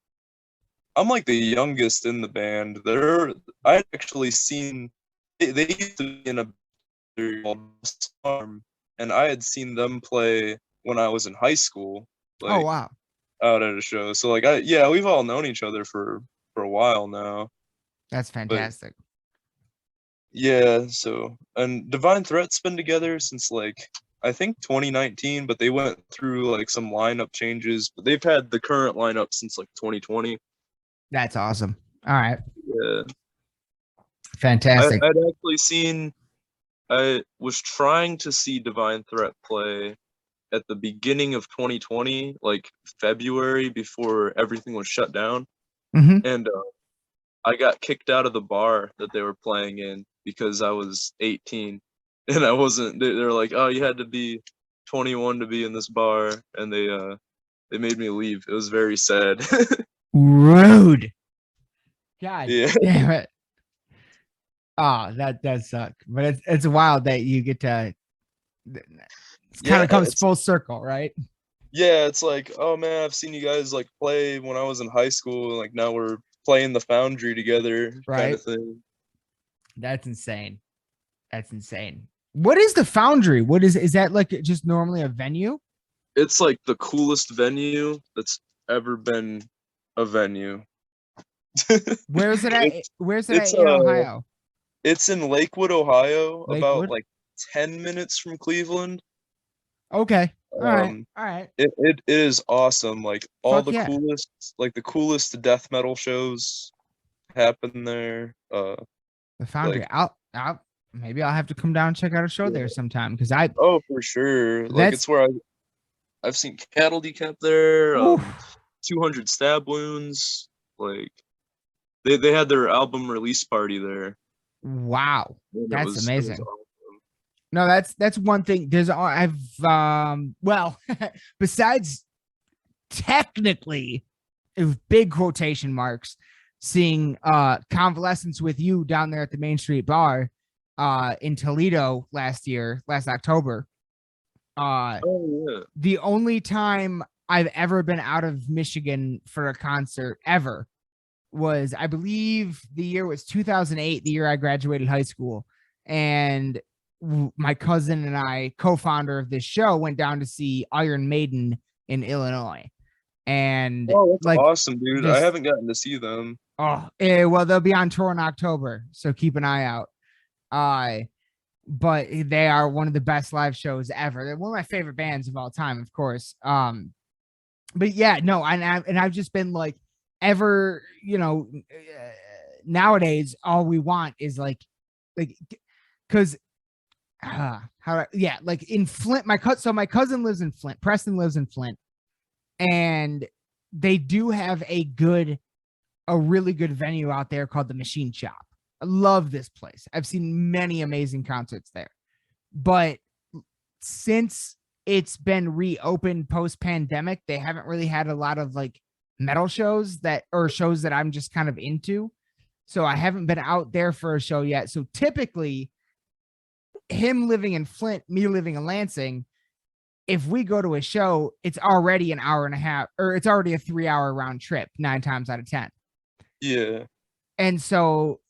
I'm like the youngest in the band. I'd actually seen they used to be in a band called Storm, and I had seen them play when I was in high school, Oh like wow. out at a show. So like yeah, we've all known each other for a while now. That's But fantastic. yeah, so and Divine Threat's been together since like I think 2019, but they went through like some lineup changes. But they've had the current lineup since like 2020. That's awesome. All right. Yeah. Fantastic. I was trying to see Divine Threat play at the beginning of 2020, like February before everything was shut down. Mhm. And I got kicked out of the bar that they were playing in because I was 18 and I wasn't. They're like, oh, you had to be 21 to be in this bar, and they made me leave. It was very sad. Rude. God Yeah. damn it. Oh, that does suck. But it's wild that you get to it kind Yeah, of comes full circle, right? yeah, it's like, oh man, I've seen you guys like play when I was in high school, and like now we're playing the Foundry together, kind Right. of thing. That's insane. That's insane. What is the Foundry? What is that, like just normally a venue? It's like the coolest venue that's ever been a venue. Where is it at? Where's it It's at in Ohio? it's in Lakewood, Ohio, about Lakewood? like 10 minutes from Cleveland. Okay. All right. Um, All right. it is awesome. Like all Fuck the yeah. coolest death metal shows happen there. The Foundry. Like, I'll maybe I'll have to come down and check out a show yeah. there sometime, because Oh, for sure. Like That's- it's where I've seen Cattle Decap there. Oof. 200 Stab Wounds. Like they had their album release party there. Wow. And it That's was amazing. awesome. No, that's one thing. I've well, besides technically it was big quotation marks, seeing Convalescence with you down there at the Main Street Bar in Toledo last October. The only time I've ever been out of Michigan for a concert ever was, I believe the year was 2008, the year I graduated high school. And my cousin and I, co-founder of this show, went down to see Iron Maiden in Illinois. And that's like, awesome, dude. I haven't gotten to see them. Well, they'll be on tour in October, so keep an eye out. But they are one of the best live shows ever. They're one of my favorite bands of all time, of course. But yeah, no, and I've just been like, ever, nowadays all we want is like because like in Flint, my cousin lives in Flint, Preston lives in Flint, and they do have a really good venue out there called the Machine Shop. I love this place. I've seen many amazing concerts there, but since it's been reopened post-pandemic, they haven't really had a lot of like metal shows that I'm just kind of into. So I haven't been out there for a show yet. So typically, him living in Flint, me living in Lansing, if we go to a show, it's already an hour and a half, or it's already a 3-hour round trip 9 times out of 10. Yeah. And so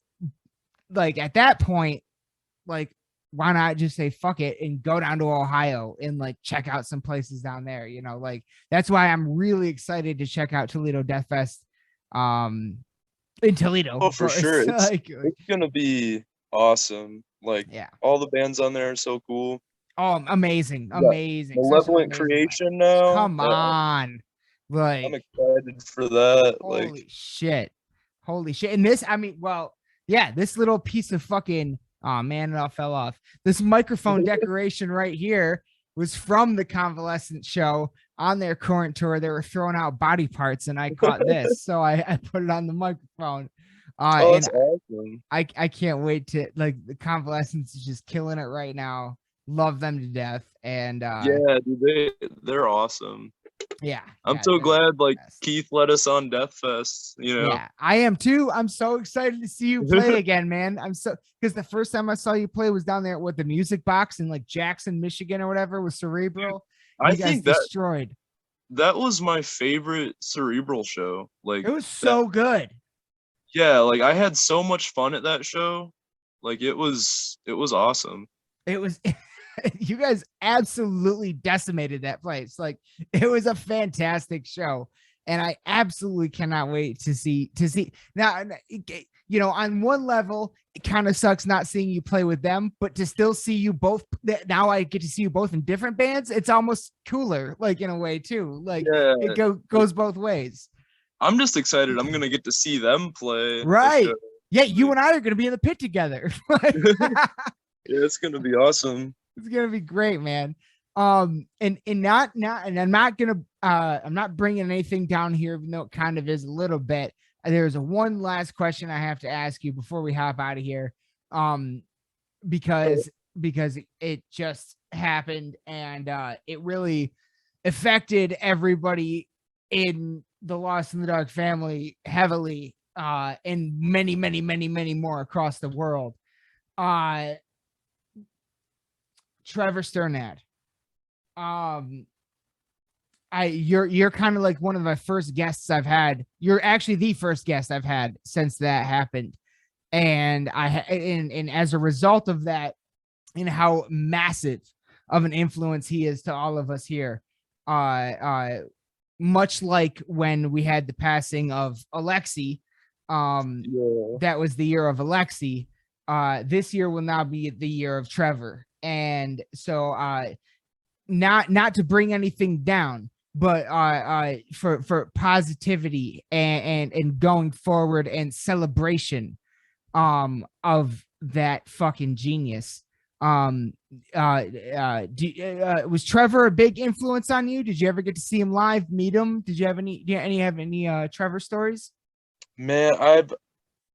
like at that point, like, why not just say fuck it and go down to Ohio and like check out some places down there, like that's why I'm really excited to check out Toledo Death Fest in Toledo. Oh, for sure. It's gonna be awesome. Like, all the bands on there are so cool. Oh, amazing. Malevolent Creation now. Come on. Like, I'm excited for that. Holy shit. And this, this little piece of fucking, oh man, it all fell off. This microphone decoration right here was from the Convalescent show on their current tour. They were throwing out body parts and I caught this. So I put it on the microphone. That's awesome. I can't wait to, like, the Convalescence is just killing it right now. Love them to death. And dude, they're awesome. Yeah. I'm so glad like Keith let us on Death Fest, Yeah, I am too. I'm so excited to see you play again, man. Because the first time I saw you play was down there with the Music Box in like Jackson, Michigan or whatever, with Cerebral. I think that destroyed. That was my favorite Cerebral show. Like, it was so good. Yeah, like I had so much fun at that show. Like it was awesome. It was you guys absolutely decimated that place. Like, it was a fantastic show, and I absolutely cannot wait to see now. On one level, it kind of sucks not seeing you play with them, but to still see you both now, I get to see you both in different bands. It's almost cooler, like, in a way too. Like, it goes both ways. I'm just excited. I'm gonna get to see them play. Right? Yeah, you and I are gonna be in the pit together. Yeah, it's gonna be awesome. It's gonna be great, man. And I'm not bringing anything down here, even though it kind of is a little bit. There's one last question I have to ask you before we hop out of here, because it just happened, and it really affected everybody in the Lost in the Dark family heavily, and many, many, many, many more across the world. Trevor Sternad. You're kind of like one of my first guests I've had. You're actually the first guest I've had since that happened. And and as a result of that, and how massive of an influence he is to all of us here, much like when we had the passing of Alexi, that was the year of Alexi. This year will now be the year of Trevor. And so not to bring anything down, but for positivity and going forward and celebration of that fucking genius. Was Trevor a big influence on you? Did you ever get to see him live, meet him? Did you have any Trevor stories? Man,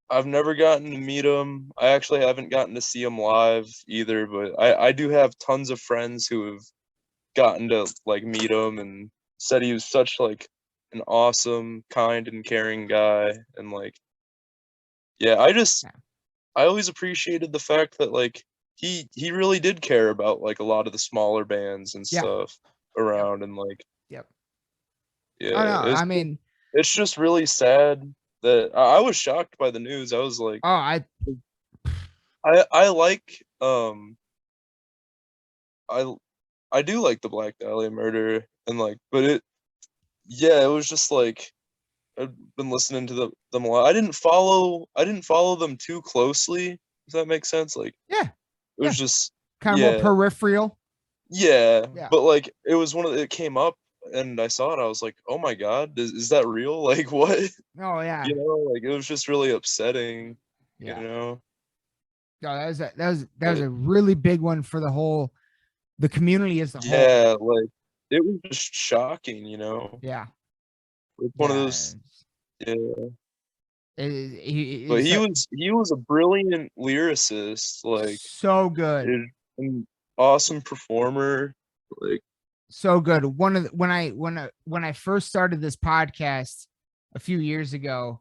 I've never gotten to meet him. I actually haven't gotten to see him live either, but I do have tons of friends who have gotten to like meet him and said he was such like an awesome, kind, and caring guy, and like, yeah, I always appreciated the fact that like he really did care about like a lot of the smaller bands and Yeah. stuff around, and like, Yep. yeah, Oh no, I mean, it's just really sad that I was shocked by the news. I was like, oh, I like I I do like the Black Dahlia murder, and like, but it was just like I've been listening to them a lot. I didn't follow them too closely. Does that make sense? Like, yeah, it was just, kind of more yeah, peripheral. yeah. Yeah. But like, it was it came up, and I saw it. I was like, oh my god, is that real? Like, what? Oh yeah. You know, like, it was just really upsetting. Yeah. You know. No, that was But a really big one for the community as a whole. yeah, like, it was just shocking. You know, Yeah. like one of Yeah. those. Yeah. But He's he was a brilliant lyricist, like, so good. an awesome performer, like, So good. One of the, when I first started this podcast a few years ago,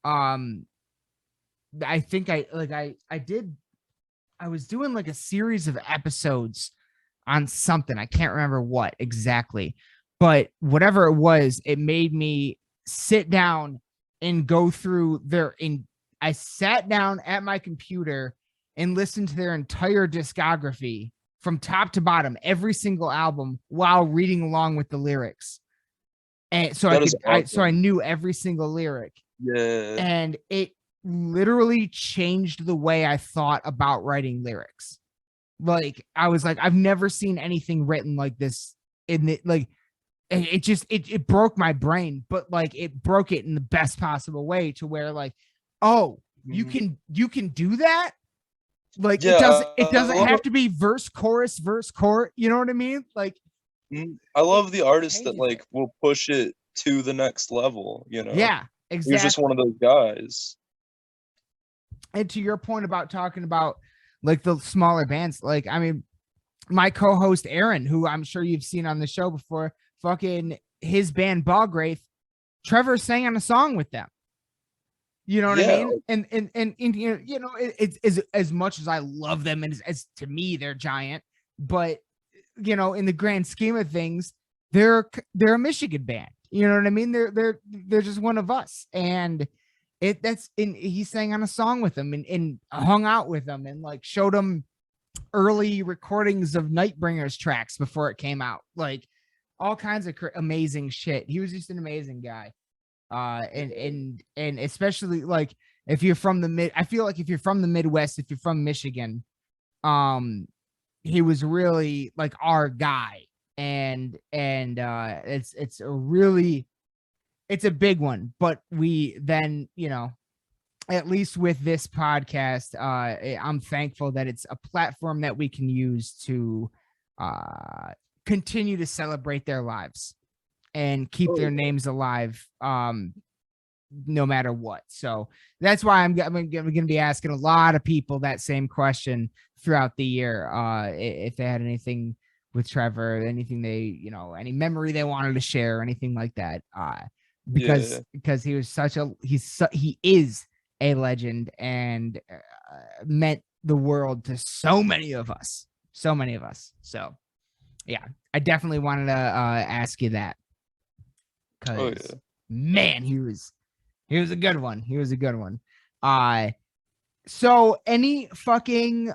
I think I was doing like a series of episodes on something. I can't remember what exactly, but whatever it was, it made me sit down and go through I sat down at my computer and listened to their entire discography from top to bottom, every single album, while reading along with the lyrics. And so I knew every single lyric. yeah. And it literally changed the way I thought about writing lyrics. Like, I was like, I've never seen anything written like this in it. Like, it broke my brain, but like, it broke it in the best possible way, to where like, oh, you can do that. Like, Yeah, it doesn't have to be verse chorus. You know what I mean? Like, I love the artists that changes like it. will push it to the next level, you know. Yeah, He was just exactly. one of those guys. And to your point about talking about like the smaller bands, like, I mean, my co-host Aaron, who I'm sure you've seen on the show before, fucking his band Bogwraith, Trevor sang on a song with them. You know what I Yeah. mean? And you know, it's as much as I love them, and as to me they're giant, but you know, in the grand scheme of things, they're a Michigan band. You know what I mean? They're just one of us. And he sang on a song with them, and hung out with them, and like showed them early recordings of Nightbringers tracks before it came out, like all kinds of amazing shit. He was just an amazing guy. And especially like, if you're from I feel like if you're from the Midwest, if you're from Michigan, he was really like our guy. And it's a big one. But we then, you know, at least with this podcast, I'm thankful that it's a platform that we can use to continue to celebrate their lives and keep their names alive, no matter what. So that's why I'm going to be asking a lot of people that same question throughout the year, if they had anything with Trevor, anything they, you know, any memory they wanted to share, or anything like that. Because he was he is a legend, and meant the world to so many of us. So yeah, I definitely wanted to ask you that, because man, he was a good one. He was a good one. So any fucking is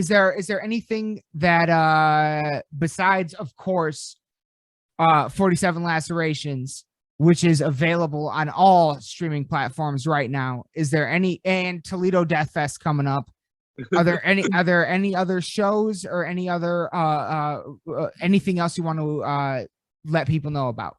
there anything that besides, of course, 47 Lacerations, which is available on all streaming platforms right now, is there any, and Toledo Death Fest coming up, are there any other shows, or any other anything else you want to let people know about?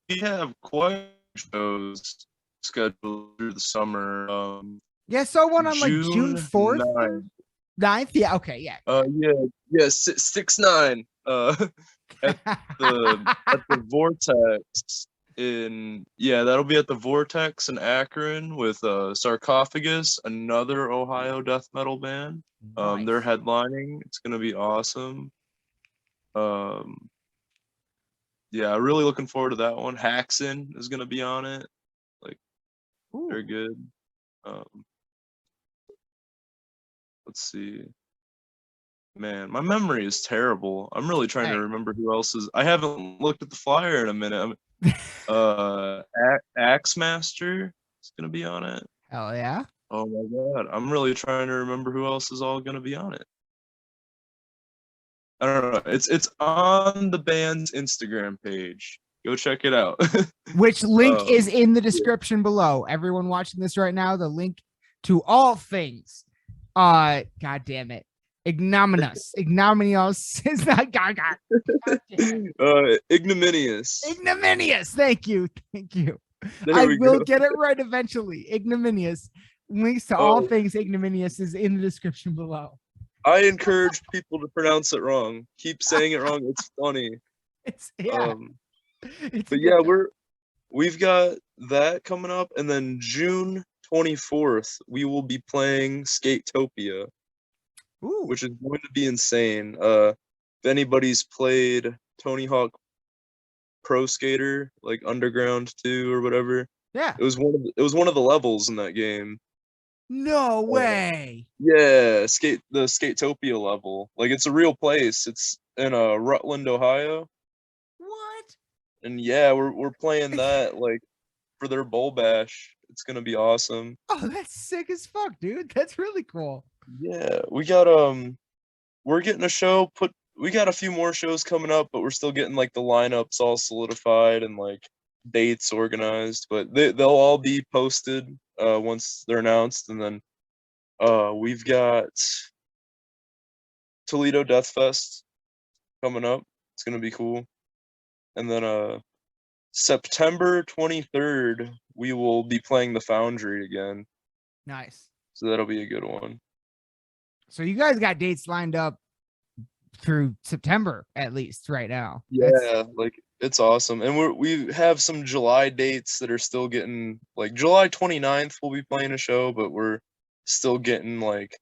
We have quite a few shows scheduled through the summer. Yeah, so one on like June 4th, 9th. Yeah, okay, yeah. 6-9. At the Vortex that'll be at the Vortex in Akron with Sarcophagus, another Ohio death metal band. Nice. They're headlining. It's gonna be awesome. Yeah, really looking forward to that one. Haxon is gonna be on it. Like, they're good. Let's see. Man, my memory is terrible. I'm really trying to remember who else is. I haven't looked at the flyer in a minute. Axemaster is gonna be on it. Hell yeah. Oh my god, I'm really trying to remember who else is all gonna be on it. I don't know. It's on the band's Instagram page. Go check it out. Which link is in the description below. Everyone watching this right now, the link to all things. God damn it. Ignominious is not God. Ignominious. Ignominious. Thank you. There I we will go. get it right eventually. Ignominious. Links to all things ignominious is in the description below. I encourage people to pronounce it wrong. Keep saying it wrong. It's funny. But yeah, we've got that coming up, and then June 24th we will be playing Skatopia, which is going to be insane. If anybody's played Tony Hawk Pro Skater, like Underground 2 or whatever, it was one of the levels in that game. No way. Yeah, the Skatopia level. Like, it's a real place. It's in Rutland, Ohio. What? And yeah, we're playing that like for their bowl bash. It's gonna be awesome. Oh, that's sick as fuck, dude. That's really cool. Yeah, we got we're getting a show we got a few more shows coming up, but we're still getting like the lineups all solidified and like dates organized, but they'll all be posted once they're announced. And then we've got Toledo Death Fest coming up. It's gonna be cool. And then September 23rd we will be playing the Foundry again. Nice. So that'll be a good one. So you guys got dates lined up through September at least right now. Yeah, like it's awesome. And we have some July dates that are still getting, like July 29th we'll be playing a show, but we're still getting like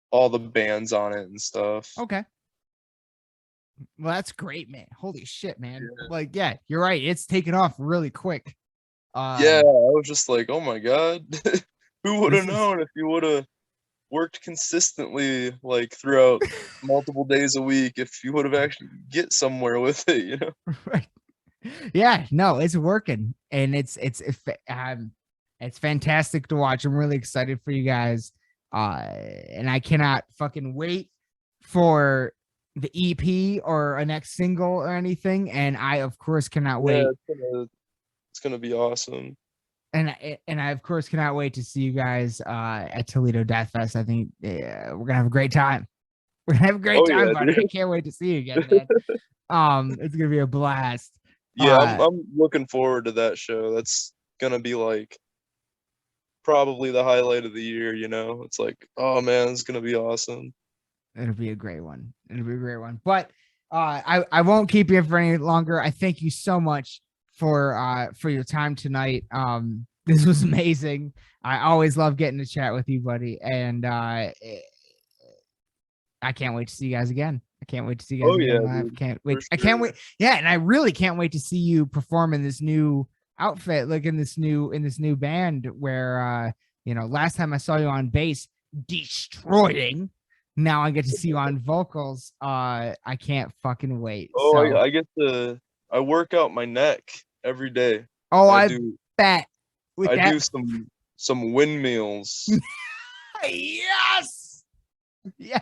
all the bands on it and stuff. Okay. Well, that's great, man. Holy shit, man. Yeah. Like, yeah, you're right. It's taken off really quick. Yeah, I was just like, oh my god. Who would have known if you would have worked consistently like throughout multiple days a week, if you would have actually get somewhere with it, you know? Right. Yeah, no, it's working, and it's fantastic to watch. I'm really excited for you guys. And I cannot fucking wait for the EP or a next single or anything. And I of course cannot wait. It's gonna be awesome. And I of course cannot wait to see you guys at Toledo Death Fest. I think we're gonna have a great time. We're gonna have a great time, buddy. I can't wait to see you again, man. It's gonna be a blast. Yeah, I'm looking forward to that show. That's gonna be like probably the highlight of the year, you know? It's like, oh man, it's gonna be awesome. It'll be a great one. It'll be a great one. But I won't keep you for any longer. I thank you so much for your time tonight. This was amazing. I always love getting to chat with you, buddy. And I can't wait to see you guys again. I can't wait to see you guys again live. Can't wait. I can't wait. Yeah, and I really can't wait to see you perform in this new outfit, like in this new band where last time I saw you on bass destroying. Now I get to see you on vocals. I can't fucking wait. I get I work out my neck every day. I bet. I do some windmills. Yes.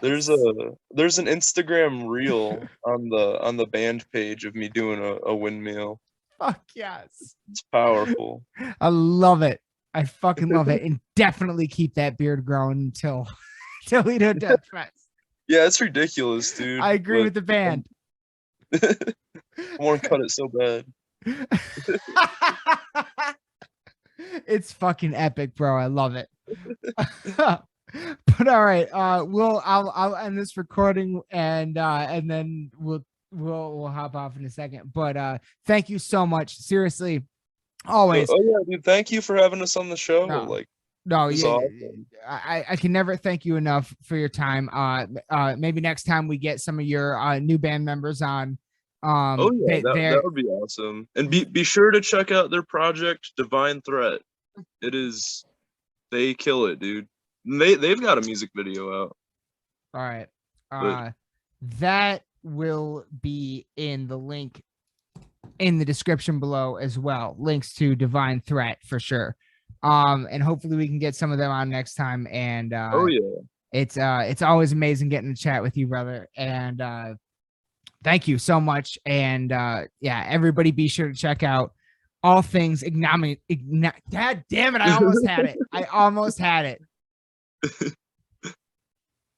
There's an Instagram reel on the band page of me doing a windmill. Fuck yes. It's powerful. I love it. I fucking love it. And definitely keep that beard growing until Toledo Death Fest. Yeah, it's ridiculous, dude. I agree with the band. I want to cut it so bad. It's fucking epic, bro. I love it. But all right, I'll end this recording and then we'll hop off in a second. But thank you so much. Seriously, always. Oh yeah, dude. Thank you for having us on the show. No. Like, No, It's yeah, awesome. I can never thank you enough for your time. Maybe next time we get some of your new band members on. Oh yeah, that They're that would be awesome. And be sure to check out their project, Divine Threat. It is, they kill it, dude. They've got a music video out. all right. But That will be in the link in the description below as well. Links to Divine Threat for sure. And hopefully we can get some of them on next time. And oh yeah, it's always amazing getting to chat with you, brother. And thank you so much. And yeah, everybody be sure to check out all things Ignominious. God damn it, I almost had it. I almost had it.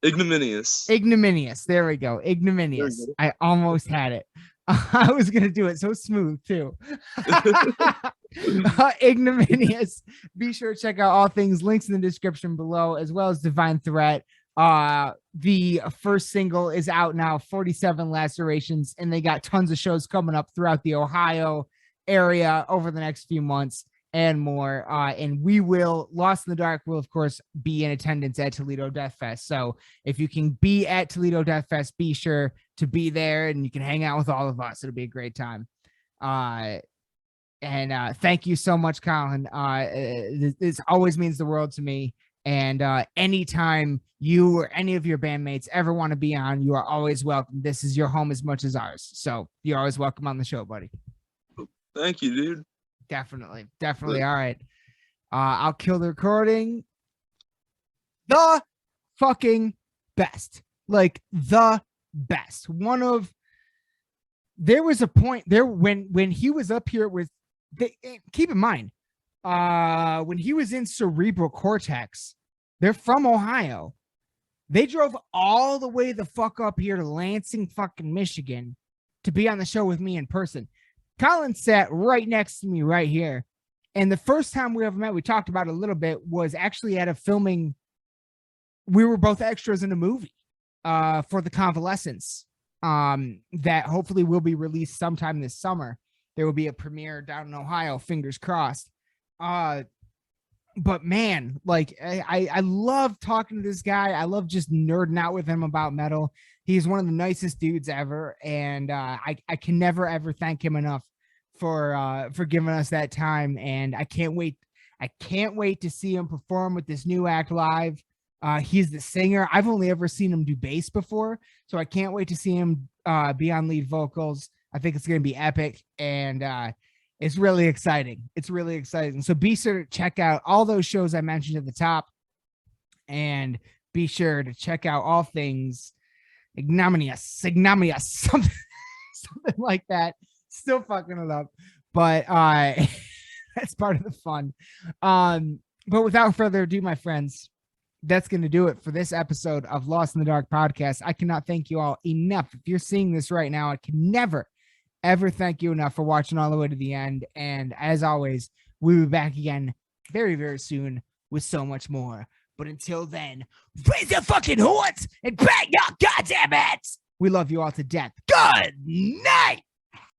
Ignominious. Ignominious. There we go. Ignominious. I almost had it. I was gonna do it so smooth too. Ignominious. Be sure to check out all things, links in the description below, as well as Divine Threat. The first single is out now, 47 Lacerations, and they got tons of shows coming up throughout the Ohio area over the next few months and more. And we will, Lost in the Dark will, of course, be in attendance at Toledo Death Fest. So if you can be at Toledo Death Fest, be sure to be there and you can hang out with all of us. It'll be a great time. And thank you so much, Colin. This always means the world to me. And anytime you or any of your bandmates ever want to be on, you are always welcome. This is your home as much as ours. So you're always welcome on the show, buddy. Thank you, dude. Definitely. All right. I'll kill the recording. The fucking best. Like the best. There was a point there when he was up here with, keep in mind, when he was in Cerebral Cortex, they're from Ohio. They drove all the way the fuck up here to Lansing, fucking Michigan to be on the show with me in person. Colin sat right next to me right here. And the first time we ever met, we talked about it a little bit, was actually at a filming. We were both extras in a movie for The Convalescence that hopefully will be released sometime this summer. There will be a premiere down in Ohio, fingers crossed. But man, like I love talking to this guy. I love just nerding out with him about metal. He's one of the nicest dudes ever. And I can never, ever thank him enough for giving us that time. And I can't wait to see him perform with this new act live. He's the singer. I've only ever seen him do bass before, so I can't wait to see him be on lead vocals. I think it's going to be epic, and it's really exciting. So be sure to check out all those shows I mentioned at the top, and be sure to check out all things Ignominious, something like that. Still fucking it up, but that's part of the fun. But without further ado, my friends, that's going to do it for this episode of Lost in the Dark podcast. I cannot thank you all enough. If you're seeing this right now, I can never, ever thank you enough for watching all the way to the end. And as always, we'll be back again very, very soon with so much more. But until then, raise your fucking horns and bang your goddamn heads. We love you all to death. Good night.